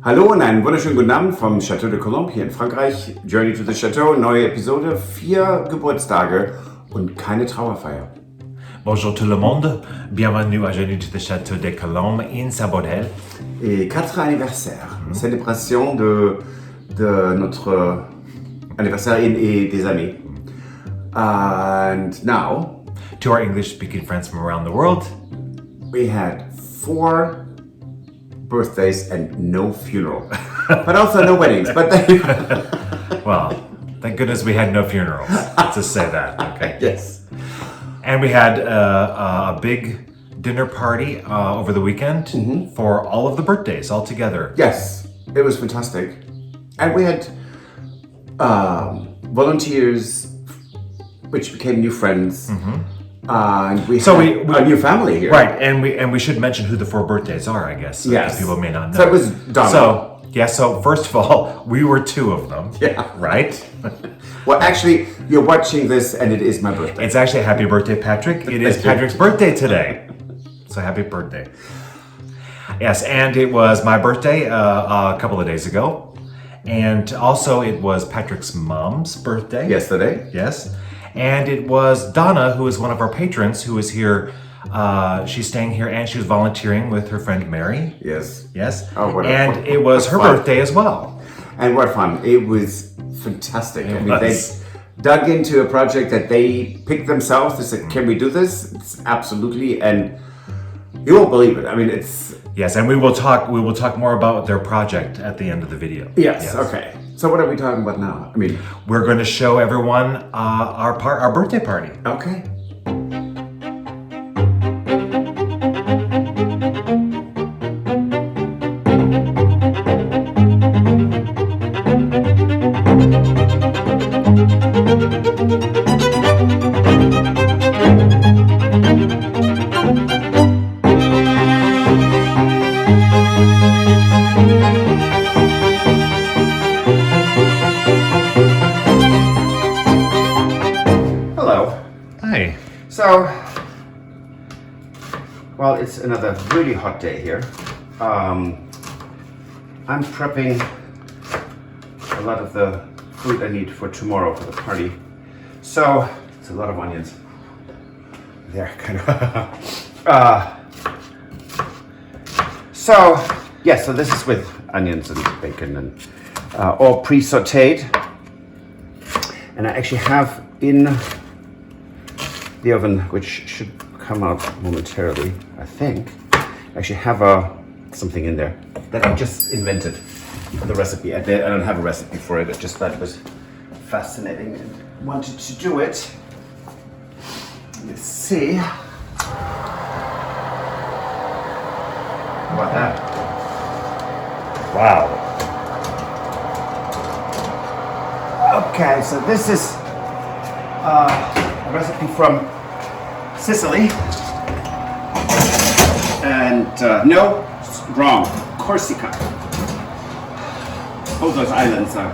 Hallo und einen wunderschönen guten Abend vom Château de Colombe hier in Frankreich. Journey to the Chateau, neue Episode, 4 Geburtstage und keine Trauerfeier. Bonjour tout le monde, bienvenue à Journey to the Château de Colombe in Saint-Baudel. Et 4 anniversaires, célébration de notre anniversaire et des amis. And now, To our English-speaking friends from around the world, we had 4 birthdays and no funeral. But also no weddings. But well, thank goodness we had no funerals. Let's just say that, okay? Yes. And we had a big dinner party over the weekend for all of the birthdays all together. Yes, it was fantastic. And we had volunteers, which became new friends. And we had a new family here. Right, and we should mention who the 4 birthdays are, I guess. Yes. Because people may not know. So it was Donna. So first of all, we were 2 of them. Yeah. Right? Well, actually, you're watching this and it is my birthday. It's actually happy birthday, Patrick. It is Patrick's birthday today. So happy birthday. Yes, and it was my birthday a couple of days ago. And also it was Patrick's mom's birthday. Yesterday. Yes. And it was Donna, who is one of our patrons, who is here. She's staying here and she was volunteering with her friend Mary. Yes. Yes. Oh, it was her birthday as well. And what fun. It was fantastic. It I mean, was. they dug into a project that they picked themselves. They said, can we do this? It's absolutely. And you won't believe it. I mean, it's... Yes, and we will talk more about their project at the end of the video. Yes. Okay. So what are we talking about now? I mean... We're going to show everyone our birthday party. Okay. So, well, it's another really hot day here. I'm prepping a lot of the food I need for tomorrow for the party. So, it's a lot of onions. They're kind of... so this is with onions and bacon and all pre-sauteed. And I actually have in the oven, which should come out momentarily, I think. I actually have something in there that I just invented for the recipe. I don't have a recipe for it, I just thought it was fascinating and wanted to do it. Let's see. How about that? Wow. Okay, so this is a recipe from Sicily, and no, wrong, Corsica. All those islands are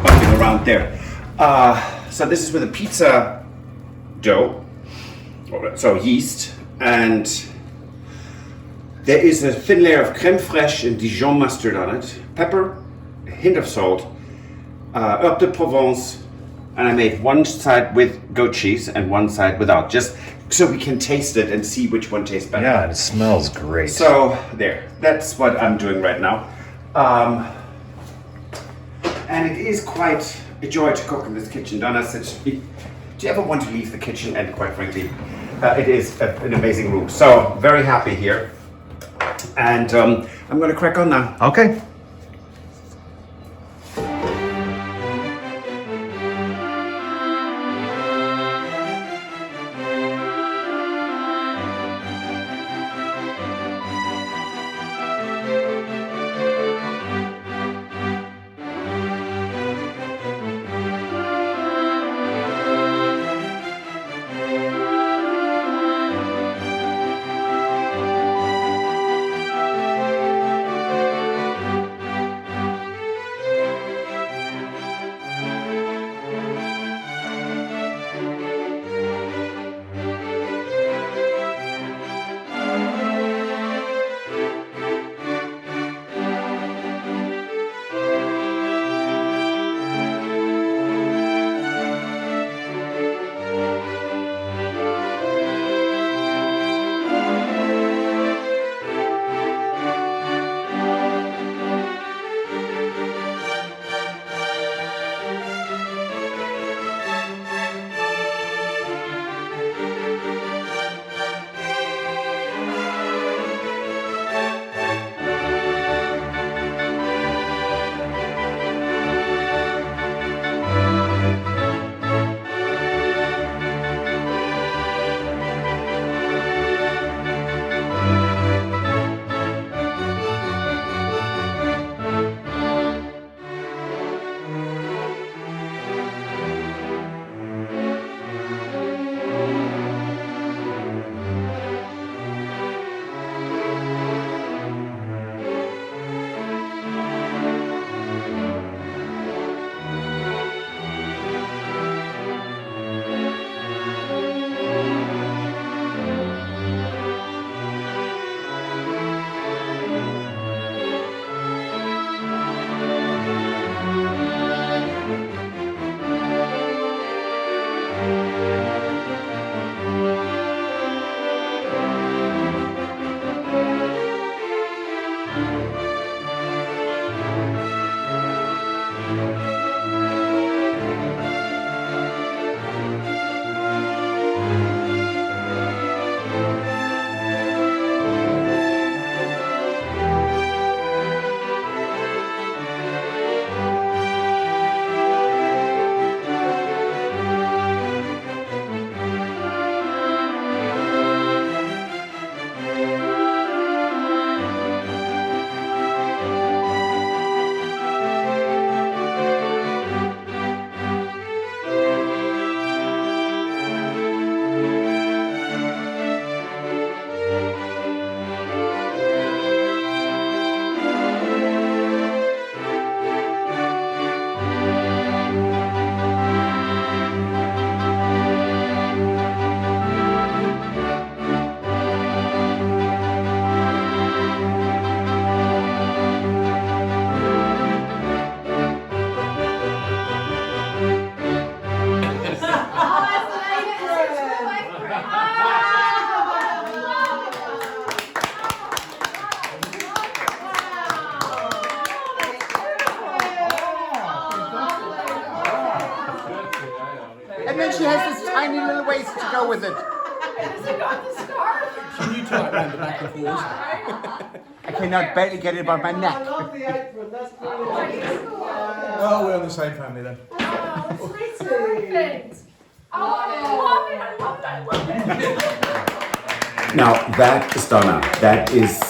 bumping around there. So this is with a pizza dough, so yeast, and there is a thin layer of crème fraîche and Dijon mustard on it, pepper, a hint of salt, herbe de Provence, and I made one side with goat cheese and one side without, just so we can taste it and see which one tastes better. Yeah, it smells great. So there, that's what I'm doing right now. And it is quite a joy to cook in this kitchen. Donna said to me, do you ever want to leave the kitchen? And quite frankly, it is an amazing room. So very happy here. And I'm gonna crack on now. Okay. tiny little waist to go with it. Has it got the scarf? Can you tie it around the back and forwards? I cannot barely get it about my neck. the apron, that's brilliant. Oh, we're on the same family then. Oh, it's perfect. Oh, I love it. I love it. Now, that is Donna. That is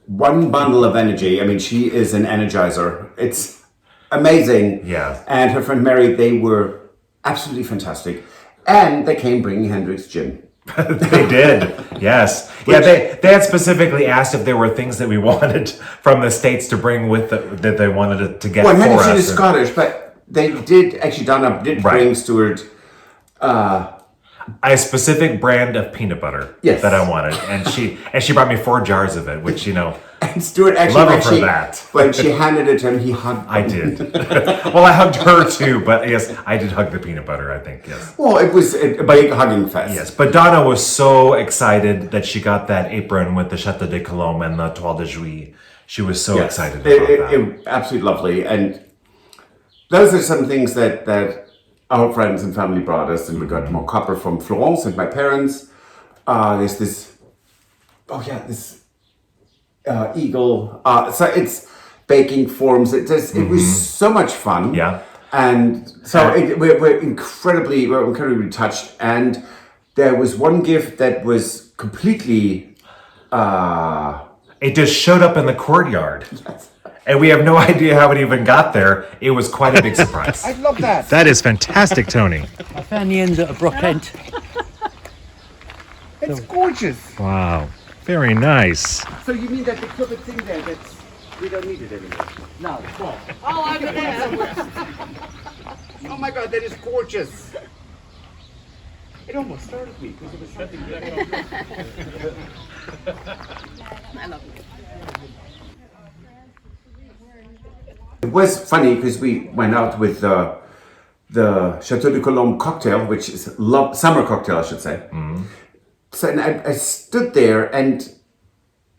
one bundle of energy. I mean, she is an energizer. It's amazing. Yeah. And her friend Mary, they were absolutely fantastic. And they came bringing Hendrix gin. They did, yes. Yeah, they had specifically asked if there were things that we wanted from the States to bring with that they wanted to get Well, for Hendrix us. gin is Scottish, but they did, actually, Donna did bring Stuart a specific brand of peanut butter that I wanted, and she brought me 4 jars of it, which and Stuart actually, love her for that. when she handed it to him, he hugged I did. Well, I hugged her too, but yes, I did hug the peanut butter, I think, yes. Well, it was a big hugging fest. Yes, but Donna was so excited that she got that apron with the Chateau de Colombe and the Toile de Juillet. She was so excited about that. It absolutely lovely, and those are some things that our friends and family brought us, and we got more copper from Florence and my parents. There's this, this eagle. So it's baking forms. It was so much fun. Yeah. And so we're incredibly touched. And there was one gift that was completely. It just showed up in the courtyard. Yes. And we have no idea how it even got there. It was quite a big surprise. I love that. That is fantastic, Tony. I found the ends at a Brockent. It's gorgeous. Wow. Very nice. So you mean that the crooked thing there, we don't need it anymore? No, well, Oh, over there. Oh my God, that is gorgeous. It almost started me because it was something I love it. It was funny because we went out with the Chateau de Colombe cocktail, which is summer cocktail, I should say. Mm-hmm. So and I stood there and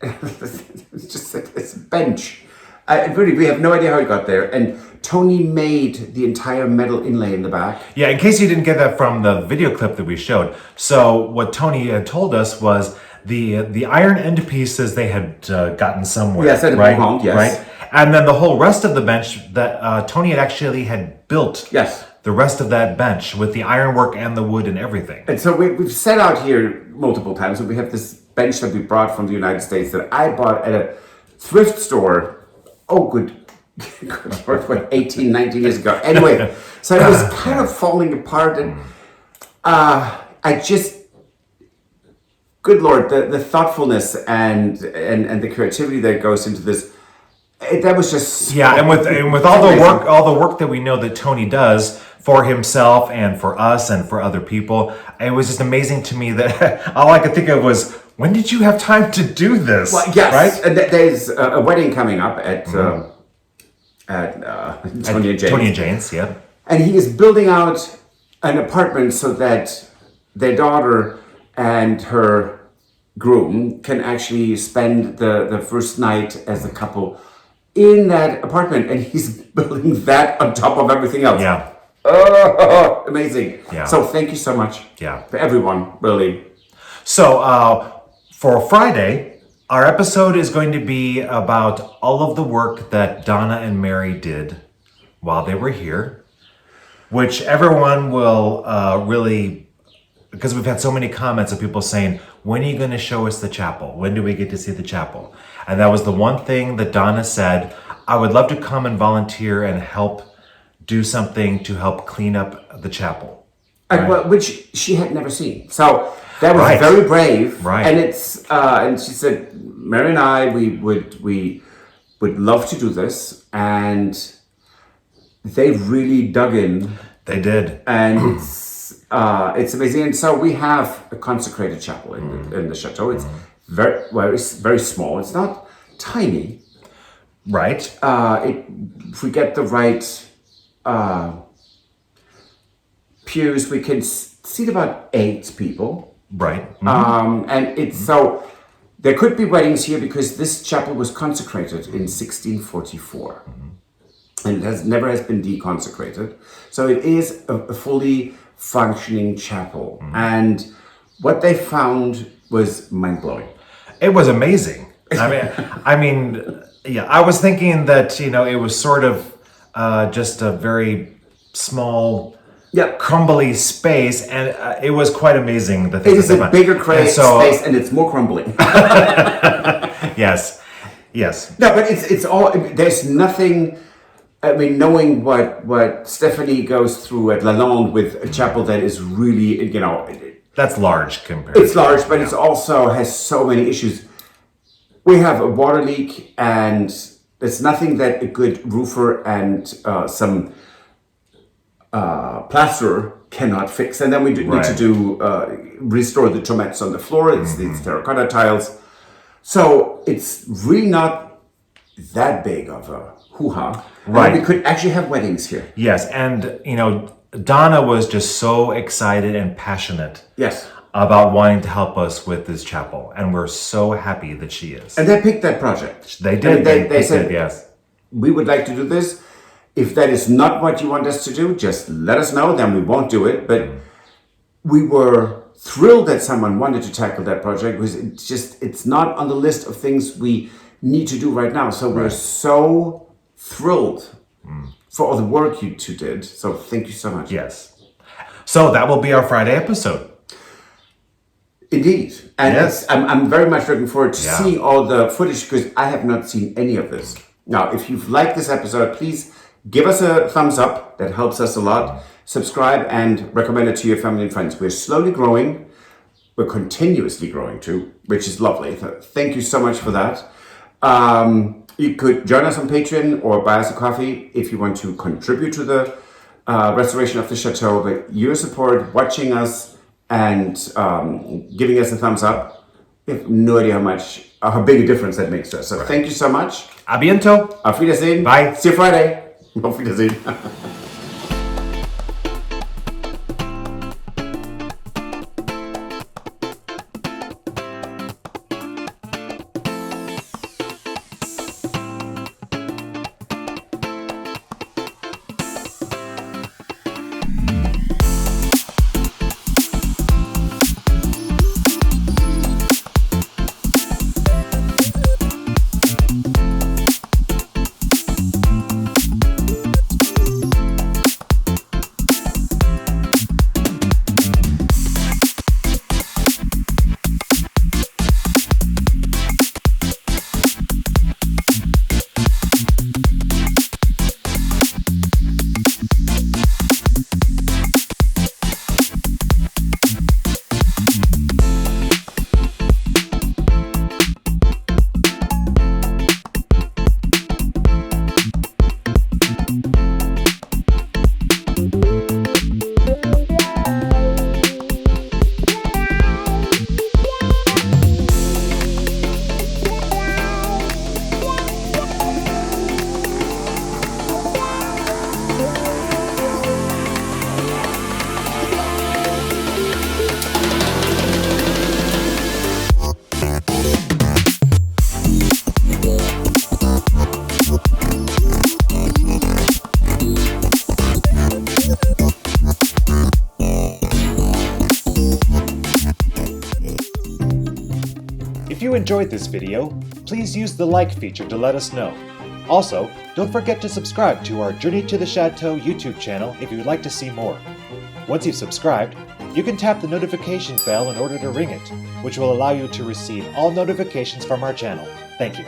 it's just this bench. We have no idea how it got there. And Tony made the entire metal inlay in the back. Yeah, in case you didn't get that from the video clip that we showed. So what Tony had told us was the iron end pieces they had gotten somewhere. Yes, at right? Hong Kong, yes. Right? And then the whole rest of the bench that Tony had built. Yes. The rest of that bench with the ironwork and the wood and everything. And so we've set out here multiple times. So we have this bench that we brought from the United States that I bought at a thrift store. Oh, good Lord, 18, 19 years ago. Anyway, so it was kind of falling apart. And I just, good Lord, the thoughtfulness and the creativity that goes into this. That was just and with all the work that we know that Tony does for himself and for us and for other people, it was just amazing to me that all I could think of was, when did you have time to do this? Well, yes, right? And there's a wedding coming up at Tony and Jane's. Tony and Jane's, yeah. And he is building out an apartment so that their daughter and her groom can actually spend the first night as a couple in that apartment, and he's building that on top of everything else. Yeah. Oh, amazing. Yeah. So thank you so much. Yeah. For everyone, really. So for Friday, our episode is going to be about all of the work that Donna and Mary did while they were here, which everyone will really, because we've had so many comments of people saying, when are you going to show us the chapel? When do we get to see the chapel? And that was the one thing that Donna said, I would love to come and volunteer and help do something to help clean up the chapel. Right? Well, which she had never seen. So that was very brave. Right. And it's and she said, Mary and I, we would love to do this. And they really dug in. They did. And it's amazing. And so we have a consecrated chapel in the chateau. It's very small. It's not tiny. Right. If we get the right pews, we can seat about 8 people. Right. Mm-hmm. And it's so there could be weddings here because this chapel was consecrated in 1644. And it never has been deconsecrated. So it is a fully functioning chapel. And what they found was mind-blowing. It was amazing. Yeah, I was thinking that, it was sort of just a very small, crumbly space, and it was quite amazing. It is a bigger space, and it's more crumbling. Yes. No, but it's all. There's nothing. Knowing what Stephanie goes through at Lalonde with a chapel that is really, that's large compared. It's large, but it's also has so many issues. We have a water leak, and there's nothing that a good roofer and some plasterer cannot fix. And then we need to restore the tomates on the floor. It's these terracotta tiles. So it's really not that big of a hoo-ha. Right. We could actually have weddings here. Yes, and Donna was just so excited and passionate. Yes. About wanting to help us with this chapel, and we're so happy that she is. And they picked that project. They did. They said yes. We would like to do this. If that is not what you want us to do, just let us know. Then we won't do it. But we were thrilled that someone wanted to tackle that project because it's not on the list of things we need to do right now. So we're so thrilled for all the work you two did. So thank you so much. Yes. So that will be our Friday episode. Indeed. And yes. I'm very much looking forward to seeing all the footage because I have not seen any of this. Now, if you've liked this episode, please give us a thumbs up. That helps us a lot. Subscribe and recommend it to your family and friends. We're slowly growing. We're continuously growing too, which is lovely. So thank you so much for that. You could join us on Patreon or buy us a coffee if you want to contribute to the restoration of the Chateau. But your support, watching us, and giving us a thumbs up, you have no idea how big a difference that makes to us. So thank you so much. A bientôt. Auf Wiedersehen. Bye. See you Friday. Auf Wiedersehen. If you enjoyed this video, please use the like feature to let us know. Also, don't forget to subscribe to our Journey to the Chateau YouTube channel if you would like to see more. Once you've subscribed, you can tap the notification bell in order to ring it, which will allow you to receive all notifications from our channel. Thank you.